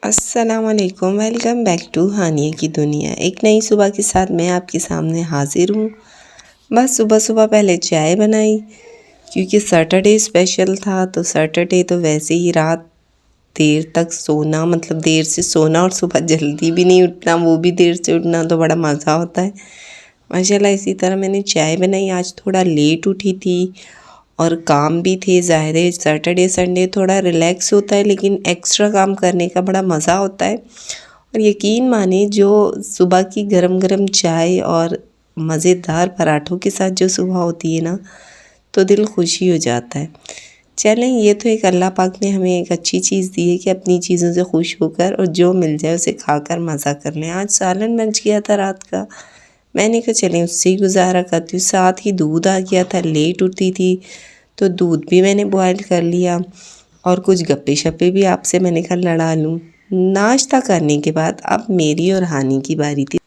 अस्सलामुअलैकुम, welcome back to हानिया की दुनिया। एक नई सुबह के साथ मैं आपके सामने हाजिर हूँ। बस सुबह सुबह पहले चाय बनाई क्योंकि सैटरडे स्पेशल था। तो सैटरडे तो वैसे ही रात देर तक सोना, मतलब देर से सोना और सुबह जल्दी भी नहीं उठना, वो भी देर से उठना, तो बड़ा मज़ा होता है माशाल्लाह। इसी तरह मैंने चाय बनाई। आज थोड़ा लेट उठी थी और काम भी थे। ज़ाहिर है सैटरडे संडे थोड़ा रिलैक्स होता है, लेकिन एक्स्ट्रा काम करने का बड़ा मज़ा होता है। और यकीन माने जो सुबह की गरम गरम चाय और मज़ेदार पराठों के साथ जो सुबह होती है ना, तो दिल खुशी हो जाता है। चलें, ये तो एक अल्लाह पाक ने हमें एक अच्छी चीज़ दी है कि अपनी चीज़ों से खुश होकर और जो मिल जाए उसे खाकर मज़ा कर लें। आज सालन बच गया था रात का, मैंने कहा चलें उससे ही गुजारा करती हूँ। साथ ही दूध आ गया था, लेट उठती थी तो दूध भी मैंने बॉयल कर लिया और कुछ गप्पे शप्पे भी आपसे मैंने कहा लड़ा लूँ। नाश्ता करने के बाद अब मेरी और हानि की बारी थी।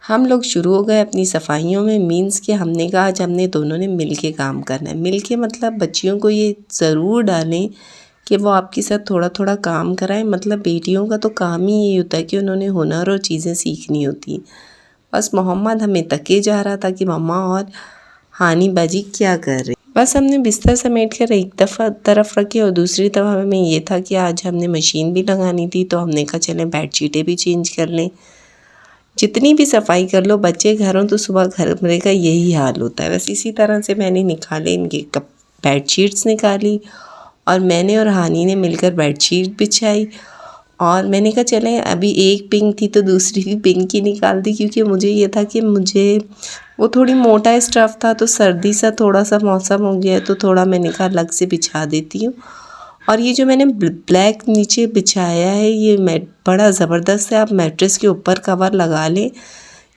हम लोग शुरू हो गए अपनी सफाइयों में। मीन्स कि हमने कहा आज हमने दोनों ने मिल के काम करना है। मिल के मतलब बच्चियों को ये ज़रूर डालें कि वो आपके साथ थोड़ा थोड़ा काम कराएं। मतलब बेटियों का तो काम ही ये होता है कि उन्होंने हुनर और चीज़ें सीखनी होती। बस मोहम्मद हमें तके जा रहा था कि मम्मा और हानि बाजी क्या कर रही। बस हमने बिस्तर समेट कर एक तरफ रखे और दूसरी तरफ हमें ये था कि आज हमने मशीन भी लगानी थी। तो हमने कहा चलें बेडशीटें भी चेंज कर लें। जितनी भी सफाई कर लो, बच्चे घर हों तो सुबह घर का यही हाल होता है। बस इसी तरह से मैंने निकाले इनके बेडशीट्स निकाली और मैंने और हानि ने मिलकर बेडशीट बिछाई। और मैंने कहा चलें, अभी एक पिंक थी तो दूसरी भी पिंक ही निकाल दी, क्योंकि मुझे ये था कि मुझे वो थोड़ी मोटा स्टफ़ था तो सर्दी सा थोड़ा सा मौसम हो गया है तो थोड़ा मैंने कहा अलग से बिछा देती हूँ। और ये जो मैंने ब्लैक नीचे बिछाया है ये बड़ा ज़बरदस्त है। आप मैट्रेस के ऊपर कवर लगा लें,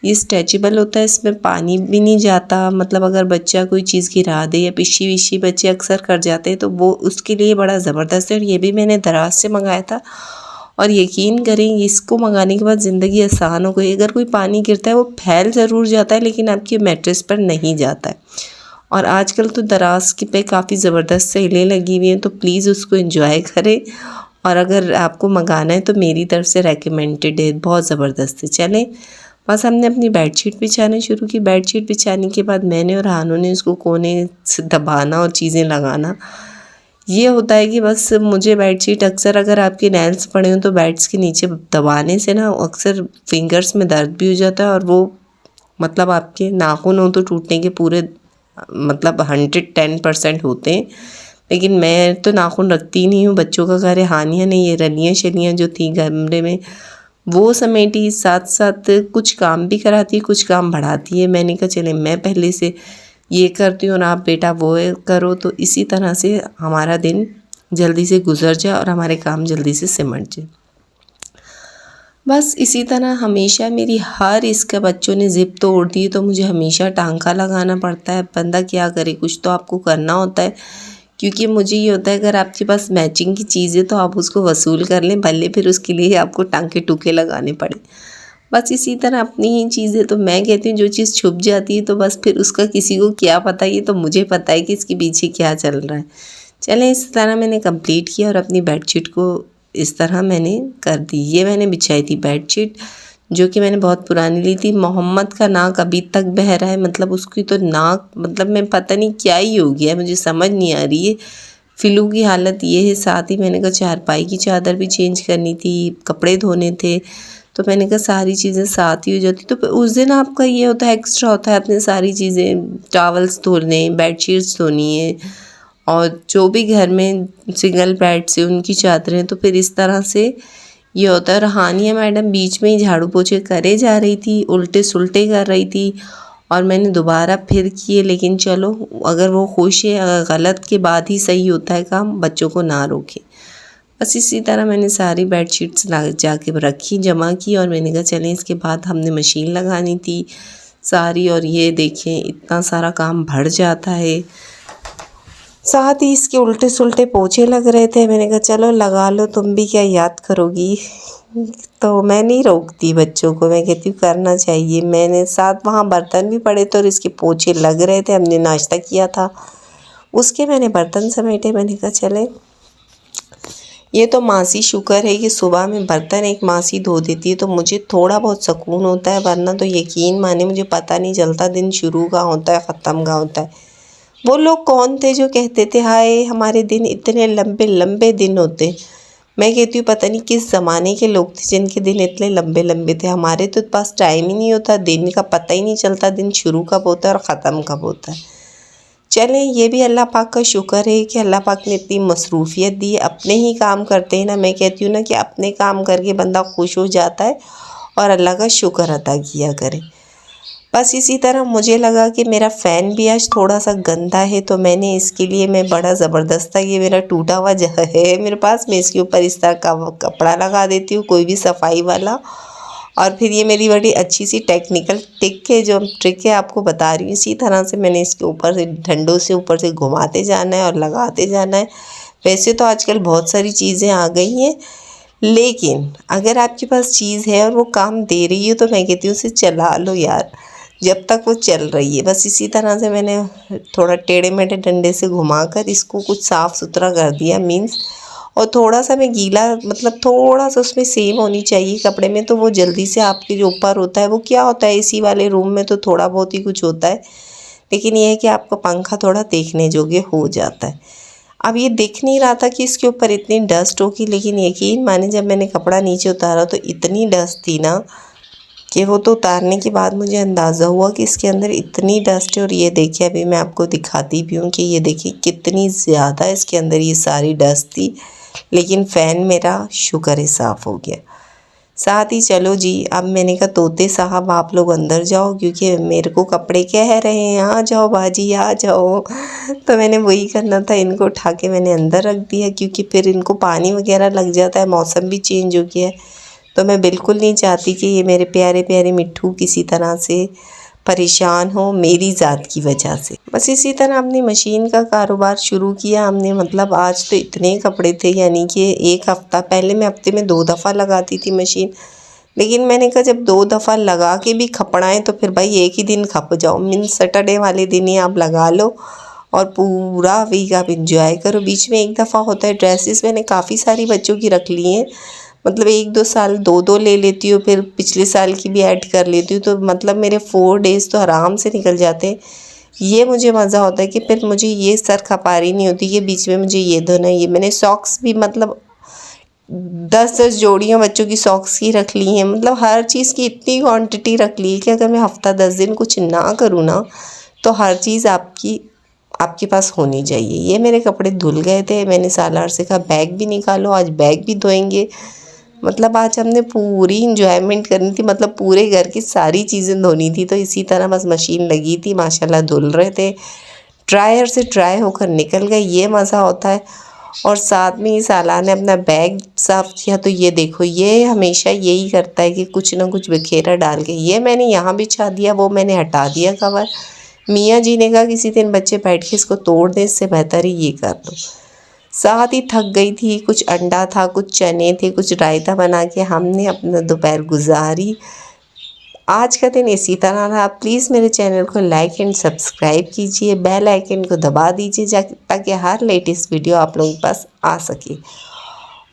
ये स्ट्रेचेबल होता है, इसमें पानी भी नहीं जाता। मतलब अगर बच्चा कोई चीज़ गिरा दे या पिशी विशी बच्चे अक्सर कर जाते हैं तो वो उसके लिए बड़ा ज़बरदस्त है। और ये भी मैंने दराज से मंगाया था और यकीन करें इसको मंगाने के बाद ज़िंदगी आसान हो गई। अगर कोई पानी गिरता है वो फैल ज़रूर जाता है लेकिन आपके मैट्रेस पर नहीं जाता है। और आजकल तो दराज की पे काफ़ी ज़बरदस्त सेलें लगी हुई हैं, तो प्लीज़ उसको एंजॉय करें। और अगर आपको मंगाना है तो मेरी तरफ से रेकमेंडेड है, बहुत ज़बरदस्त है। चलें, बस हमने अपनी बेडशीट बिछाना शुरू की। बेडशीट बिछाने के बाद मैंने और हानू ने उसको कोने से दबाना और चीज़ें लगाना। ये होता है कि बस मुझे बेडशीट अक्सर अगर आपके नेल्स पड़े हों तो बेड्स के नीचे दबाने से ना अक्सर फिंगर्स में दर्द भी हो जाता है और वो मतलब आपके नाखून हो तो टूटने के पूरे मतलब 110% होते हैं। लेकिन मैं तो नाखून रखती नहीं हूँ। बच्चों का घर है, हानिया ने ये रलियाँ शलियाँ जो थी कमरे में वो समेटी, साथ साथ कुछ काम भी कराती है, कुछ काम बढ़ाती है। मैंने कहा चले मैं पहले से ये करती हूँ और आप बेटा वो करो, तो इसी तरह से हमारा दिन जल्दी से गुजर जाए और हमारे काम जल्दी से सिमट जाए। बस इसी तरह हमेशा मेरी हर इसका बच्चों ने ज़िप तोड़ दी तो मुझे हमेशा टांका लगाना पड़ता है। बंदा क्या करे, कुछ तो आपको करना होता है। क्योंकि मुझे ये होता है अगर आपके पास मैचिंग की चीज़ है तो आप उसको वसूल कर लें, भले फिर उसके लिए आपको टांके टूके लगाने पड़े। बस इसी तरह अपनी ही चीज़ है तो मैं कहती हूँ जो चीज़ छुप जाती है तो बस फिर उसका किसी को क्या पता, ये तो मुझे पता है कि इसके पीछे क्या चल रहा है। चलें, इस तरह मैंने कंप्लीट किया और अपनी बेडशीट को इस तरह मैंने कर दी। ये मैंने बिछाई थी बेडशीट जो कि मैंने बहुत पुरानी ली थी। मोहम्मद का नाक अभी तक बह रहा है, मतलब उसकी तो नाक मतलब मैं पता नहीं क्या ही हो गया है, मुझे समझ नहीं आ रही है। फ़िलू की हालत ये है। साथ ही मैंने कहा चारपाई की चादर भी चेंज करनी थी, कपड़े धोने थे, तो मैंने कहा सारी चीज़ें साथ ही हो जाती। तो उस दिन आपका ये होता है एक्स्ट्रा होता है अपने सारी चीज़ें, टॉवल्स धोने, बेडशीट्स धोनी है और जो भी घर में सिंगल बेड से उनकी चादरें। तो फिर इस तरह से ये होता है। और हानिया मैडम बीच में ही झाड़ू पोछे करे जा रही थी, उल्टे सुल्टे कर रही थी और मैंने दोबारा फिर किए। लेकिन चलो, अगर वो खुश है, अगर गलत के बाद ही सही होता है काम, बच्चों को ना रोके। बस इसी तरह मैंने सारी बेडशीट्स जाके रखी, जमा की और मैंने कहा चलें इसके बाद हमने मशीन लगानी थी सारी। और ये देखें इतना सारा काम बढ़ जाता है, साथ ही इसके उल्टे सुल्टे पोछे लग रहे थे। मैंने कहा चलो लगा लो, तुम भी क्या याद करोगी। तो मैं नहीं रोकती बच्चों को, मैं कहती हूँ करना चाहिए। मैंने साथ वहाँ बर्तन भी पड़े थे और इसके पोछे लग रहे थे। हमने नाश्ता किया था, उसके मैंने बर्तन समेटे। मैंने कहा चले ये तो मासी शुक्र है कि सुबह में बर्तन एक मासी धो देती है तो मुझे थोड़ा बहुत सुकून होता है, वरना तो यकीन माने मुझे पता नहीं चलता दिन शुरू का होता है ख़त्म का होता है। वो लोग कौन थे जो कहते थे हाय हमारे दिन इतने लंबे लंबे दिन होते। मैं कहती हूँ पता नहीं किस ज़माने के लोग थे जिनके दिन इतने लंबे लंबे थे। हमारे तो पास टाइम ही नहीं होता, दिन का पता ही नहीं चलता दिन शुरू कब होता है और ख़त्म कब होता है। चलें, ये भी अल्लाह पाक का शुक्र है कि अल्लाह पाक ने इतनी मसरूफ़ियत दी है। अपने ही काम करते हैं ना, मैं कहती हूँ ना कि अपने काम करके बंदा खुश हो जाता है और अल्लाह का शुक्र अदा किया करे। बस इसी तरह मुझे लगा कि मेरा फ़ैन भी आज थोड़ा सा गंदा है तो मैंने इसके लिए मैं बड़ा ज़बरदस्त था, ये मेरा टूटा हुआ है मेरे पास, मैं इसके ऊपर इस तरह का कपड़ा लगा देती हूँ कोई भी सफाई वाला। और फिर ये मेरी बड़ी अच्छी सी टेक्निकल ट्रिक है आपको बता रही हूँ। इसी तरह से मैंने इसके ऊपर से डंडों से ऊपर से घुमाते जाना है और लगाते जाना है। वैसे तो आजकल बहुत सारी चीज़ें आ गई हैं, लेकिन अगर आपके पास चीज़ है और वो काम दे रही है तो मैं कहती हूँ उसे चला लो यार, जब तक वो चल रही है। बस इसी तरह से मैंने थोड़ा टेढ़े मेढ़े डंडे से घुमाकर इसको कुछ साफ़ सुथरा कर दिया मीन्स। और थोड़ा सा मैं गीला मतलब थोड़ा सा उसमें सेम होनी चाहिए कपड़े में, तो वो जल्दी से आपके जो ऊपर होता है वो क्या होता है एसी वाले रूम में तो थोड़ा बहुत ही कुछ होता है, लेकिन ये है कि आपका पंखा थोड़ा देखने जोगे हो जाता है। अब ये दिख नहीं रहा था कि इसके ऊपर इतनी डस्ट होगी, लेकिन यकीन माने जब मैंने कपड़ा नीचे उतारा तो इतनी डस्ट थी ना कि वो तो उतारने के बाद मुझे अंदाज़ा हुआ कि इसके अंदर इतनी डस्ट है। और ये देखिए अभी मैं आपको दिखाती भी हूँ कि ये देखिए कितनी ज़्यादा इसके अंदर ये सारी डस्ट थी, लेकिन फ़ैन मेरा शुक्र है साफ़ हो गया। साथ ही चलो जी, अब मैंने कहा तोते साहब आप लोग अंदर जाओ क्योंकि मेरे को कपड़े कह रहे हैं आ जाओ बाजी आ जाओ। तो मैंने वही करना था, इनको उठा के मैंने अंदर रख दिया क्योंकि फिर इनको पानी वगैरह लग जाता है, मौसम भी चेंज हो गया है। तो मैं बिल्कुल नहीं चाहती कि ये मेरे प्यारे प्यारे मिट्ठू किसी तरह से परेशान हो मेरी ज़ात की वजह से। बस इसी तरह अपनी मशीन का कारोबार शुरू किया हमने। मतलब आज तो इतने कपड़े थे, यानी कि एक हफ़्ता पहले मैं हफ्ते में 2 दफ़ा लगाती थी मशीन, लेकिन मैंने कहा जब 2 दफ़ा लगा के भी खपड़ाएँ तो फिर भाई एक ही दिन खप जाओ, मीन्स सैटरडे वाले दिन ही आप लगा लो और पूरा वीक आप इंजॉय करो। बीच में एक दफ़ा होता है। ड्रेसेस मैंने काफ़ी सारी बच्चों की रख ली हैं, मतलब 1-2 साल 2-2 ले लेती हूँ, फिर पिछले साल की भी ऐड कर लेती हूँ, तो मतलब मेरे 4 डेज़ तो आराम से निकल जाते हैं। ये मुझे मज़ा होता है कि फिर मुझे ये सर खपारी नहीं होती कि बीच में मुझे ये धोना है। ये मैंने सॉक्स भी मतलब 10-10 जोड़ियाँ बच्चों की सॉक्स की रख ली हैं। मतलब हर चीज़ की इतनी क्वांटिटी रख ली है कि अगर मैं हफ़्ता 10 दिन कुछ ना करूँ ना तो हर चीज़ आपके पास होनी चाहिए। ये मेरे कपड़े धुल गए थे, मैंने सालार से कहा बैग भी निकालो, आज बैग भी धोएंगे। मतलब आज हमने पूरी इंजॉयमेंट करनी थी, मतलब पूरे घर की सारी चीज़ें धोनी थी। तो इसी तरह बस मशीन लगी थी, माशाल्लाह धुल रहे थे, ड्रायर से ड्राई होकर निकल गए, ये मज़ा होता है। और साथ में ही साला ने अपना बैग साफ़ किया, तो ये देखो ये हमेशा यही करता है कि कुछ ना कुछ बिखेरा डाल के, ये मैंने यहाँ बिछा दिया, वो मैंने हटा दिया कवर। मियाँ जी ने कहा किसी दिन बच्चे बैठ के इसको तोड़ दें, इससे बेहतर ही ये कर दो। साथ ही थक गई थी, कुछ अंडा था, कुछ चने थे, कुछ रायता बना के हमने अपना दोपहर गुजारी। आज का दिन इसी तरह रहा। प्लीज़ मेरे चैनल को लाइक एंड सब्सक्राइब कीजिए, बेल आइकन को दबा दीजिए ताकि हर लेटेस्ट वीडियो आप लोगों के पास आ सके।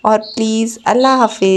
और प्लीज़ अल्लाह हाफिज़।